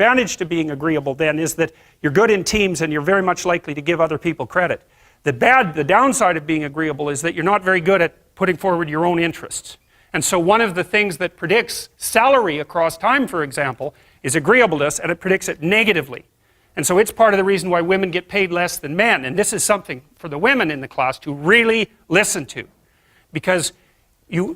advantage to being agreeable then is that you're good in teams and you're very much likely to give other people credit. The downside of being agreeable is that you're not very good at putting forward your own interests. And so one of the things that predicts salary across time, for example, is agreeableness, and it predicts it negatively. And so it's part of the reason why women get paid less than men. And this is something for the women in the class to really listen to. Because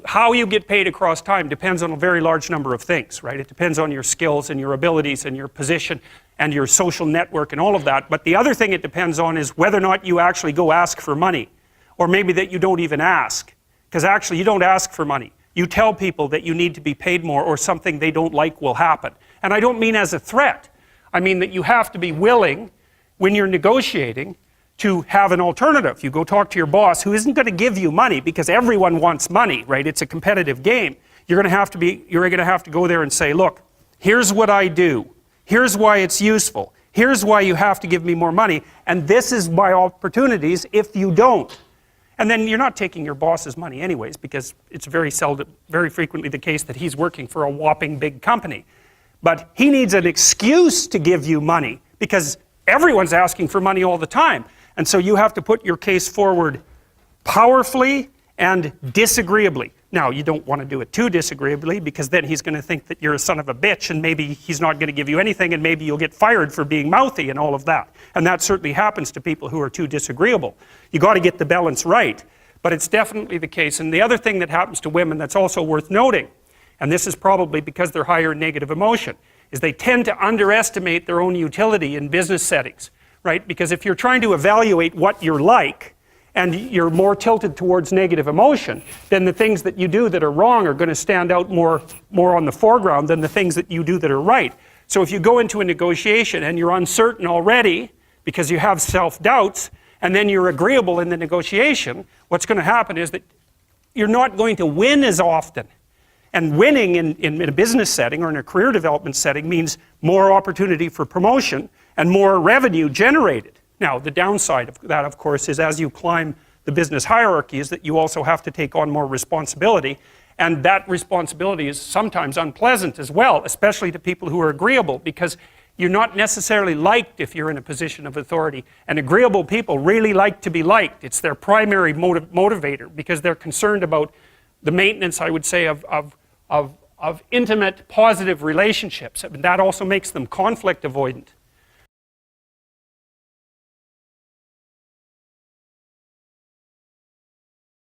how you get paid across time depends on a very large number of things, right? It depends on your skills and your abilities and your position and your social network and all of that. But the other thing it depends on is whether or not you actually go ask for money. Or maybe that you don't even ask. Because actually you don't ask for money. You tell people that you need to be paid more or something they don't like will happen. And I don't mean as a threat. I mean that you have to be willing, when you're negotiating, to have an alternative. You go talk to your boss who isn't going to give you money because everyone wants money, right? It's a competitive game. You're going to have to go there and say, look, here's what I do. Here's why it's useful. Here's why you have to give me more money. And this is my opportunities if you don't. And then you're not taking your boss's money anyways, because it's very frequently the case that he's working for a whopping big company. But he needs an excuse to give you money because everyone's asking for money all the time. And so you have to put your case forward powerfully and disagreeably. Now, you don't want to do it too disagreeably because then he's going to think that you're a son of a bitch and maybe he's not going to give you anything and maybe you'll get fired for being mouthy and all of that. And that certainly happens to people who are too disagreeable. You got to get the balance right, but it's definitely the case. And the other thing that happens to women that's also worth noting, and this is probably because they're higher in negative emotion, is they tend to underestimate their own utility in business settings, right? Because if you're trying to evaluate what you're like, and you're more tilted towards negative emotion, then the things that you do that are wrong are going to stand out more on the foreground than the things that you do that are right. So if you go into a negotiation and you're uncertain already because you have self-doubts, and then you're agreeable in the negotiation, what's going to happen is that you're not going to win as often. And winning in a business setting or in a career development setting means more opportunity for promotion and more revenue generated. Now, the downside of that, of course, is as you climb the business hierarchy is that you also have to take on more responsibility. And that responsibility is sometimes unpleasant as well, especially to people who are agreeable, because you're not necessarily liked if you're in a position of authority. And agreeable people really like to be liked. It's their primary motivator because they're concerned about the maintenance, I would say, of intimate, positive relationships. And that also makes them conflict avoidant.